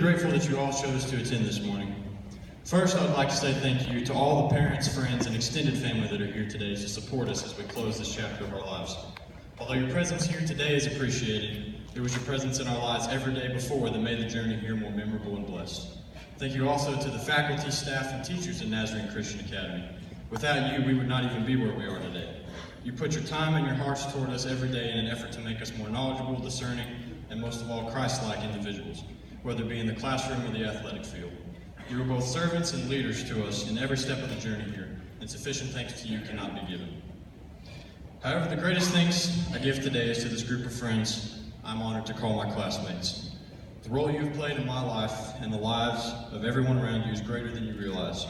Grateful that you all chose to attend this morning. First, I would like to say thank you to all the parents, friends, and extended family that are here today to support us as we close this chapter of our lives. Although your presence here today is appreciated, it was your presence in our lives every day before that made the journey here more memorable and blessed. Thank you also to the faculty, staff, and teachers in Nazarene Christian Academy. Without you, we would not even be where we are today. You put your time and your hearts toward us every day in an effort to make us more knowledgeable, discerning, and most of all, Christ-like individuals, whether it be in the classroom or the athletic field. You are both servants and leaders to us in every step of the journey here, and sufficient thanks to you cannot be given. However, the greatest thanks I give today is to this group of friends I'm honored to call my classmates. The role you have played in my life and the lives of everyone around you is greater than you realize.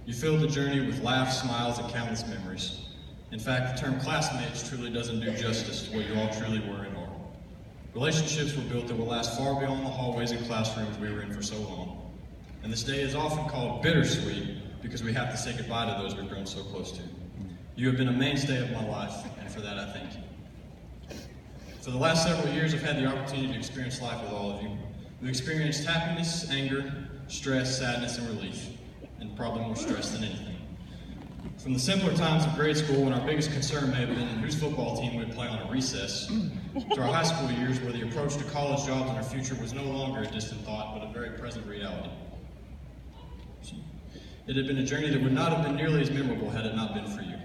You filled the journey with laughs, smiles, and countless memories. In fact, the term classmates truly doesn't do justice to what you all truly were and are. Relationships were built that will last far beyond the hallways and classrooms we were in for so long. And this day is often called bittersweet because we have to say goodbye to those we've grown so close to. You have been a mainstay of my life, and for that I thank you. For the last several years, I've had the opportunity to experience life with all of you. We've experienced happiness, anger, stress, sadness, and relief, and probably more stress than anything. From the simpler times of grade school when our biggest concern may have been whose football team would play on a recess, to our high school years where the approach to college jobs and our future was no longer a distant thought, but a very present reality. It had been a journey that would not have been nearly as memorable had it not been for you.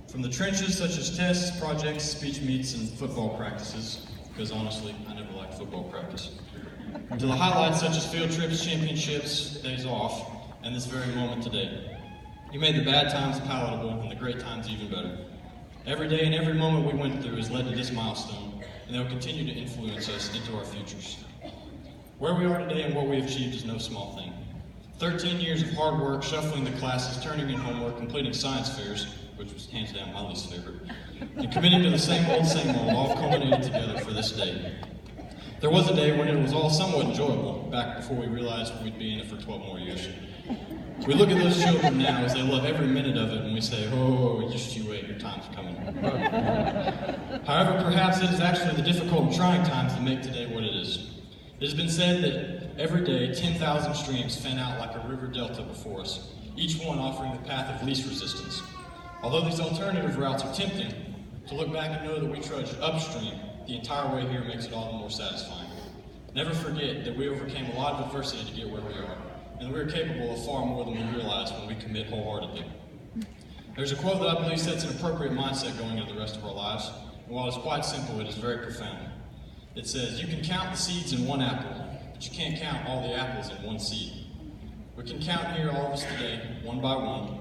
From the trenches such as tests, projects, speech meets, and football practices, because honestly, I never liked football practice, to the highlights such as field trips, championships, days off, and this very moment today. You made the bad times palatable and the great times even better. Every day and every moment we went through has led to this milestone, and they will continue to influence us into our futures. Where we are today and what we have achieved is no small thing. 13 years of hard work, shuffling the classes, turning in homework, completing science fairs, which was hands down my least favorite, and committing to the same old, all culminated together for this day. There was a day when it was all somewhat enjoyable, back before we realized we'd be in it for 12 more years. We look at those children now as they love every minute of it, and we say, oh, just you wait, your time's coming. However, perhaps it is actually the difficult and trying times that make today what it is. It has been said that every day 10,000 streams fan out like a river delta before us, each one offering the path of least resistance. Although these alternative routes are tempting, to look back and know that we trudged upstream the entire way here makes it all the more satisfying. Never forget that we overcame a lot of adversity to get where we are, and we're capable of far more than we realize when we commit wholeheartedly. There's a quote that I believe sets an appropriate mindset going into the rest of our lives, and while it's quite simple, it is very profound. It says, you can count the seeds in one apple, but you can't count all the apples in one seed. We can count here all of us today, one by one,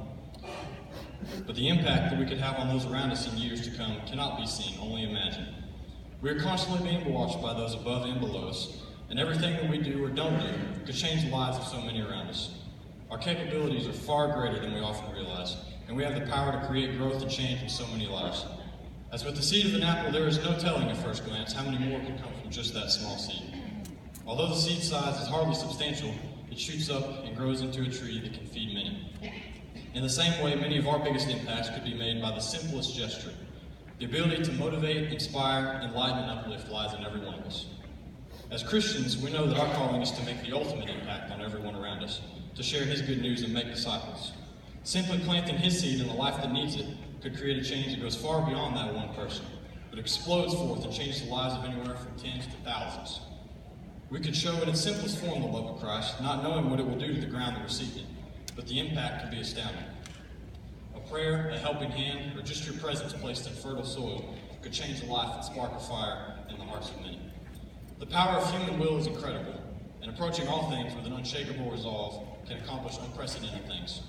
but the impact that we could have on those around us in years to come cannot be seen, only imagined. We are constantly being watched by those above and below us, and everything that we do or don't do could change the lives of so many around us. Our capabilities are far greater than we often realize, and we have the power to create growth and change in so many lives. As with the seed of an apple, there is no telling at first glance how many more can come from just that small seed. Although the seed size is hardly substantial, it shoots up and grows into a tree that can feed many. In the same way, many of our biggest impacts could be made by the simplest gesture. The ability to motivate, inspire, enlighten, and uplift lies in every one of us. As Christians, we know that our calling is to make the ultimate impact on everyone around us, to share His good news and make disciples. Simply planting His seed in a life that needs it could create a change that goes far beyond that one person, but explodes forth and changes the lives of anywhere from tens to thousands. We could show in its simplest form the love of Christ, not knowing what it will do to the ground that we're seeking, but the impact could be astounding. A prayer, a helping hand, or just your presence placed in fertile soil could change a life and spark a fire in the hearts of many. The power of human will is incredible, and approaching all things with an unshakable resolve can accomplish unprecedented things.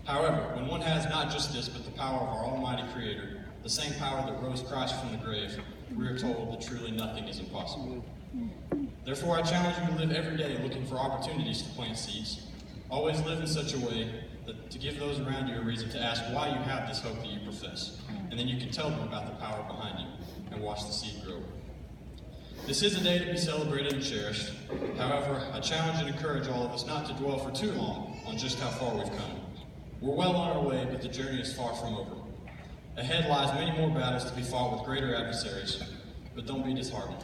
However, when one has not just this, but the power of our Almighty Creator, the same power that rose Christ from the grave, we are told that truly nothing is impossible. Therefore, I challenge you to live every day looking for opportunities to plant seeds. Always live in such a way that to give those around you a reason to ask why you have this hope that you profess, and then you can tell them about the power behind you and watch the seed grow. This is a day to be celebrated and cherished. However, I challenge and encourage all of us not to dwell for too long on just how far we've come. We're well on our way, but the journey is far from over. Ahead lies many more battles to be fought with greater adversaries, but don't be disheartened.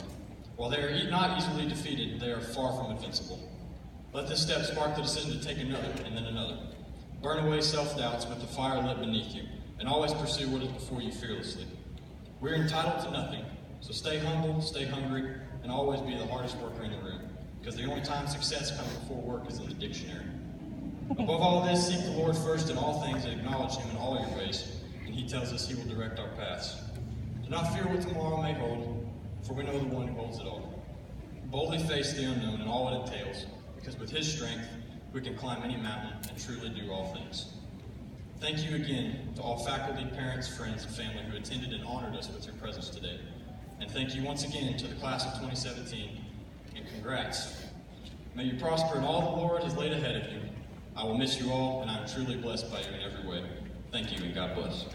While they are not easily defeated, they are far from invincible. Let this step spark the decision to take another and then another. Burn away self-doubts with the fire lit beneath you, and always pursue what is before you fearlessly. We're entitled to nothing, so stay humble, stay hungry, and always be the hardest worker in the room, because the only time success comes before work is in the dictionary. Above all this, seek the Lord first in all things and acknowledge Him in all your ways, and He tells us He will direct our paths. Do not fear what tomorrow may hold, for we know the one who holds it all. Boldly face the unknown and all it entails, because with His strength, we can climb any mountain and truly do all things. Thank you again to all faculty, parents, friends, and family who attended and honored us with your presence today. And thank you once again to the class of 2017, and congrats. May you prosper in all the Lord has laid ahead of you. I will miss you all, and I am truly blessed by you in every way. Thank you, and God bless.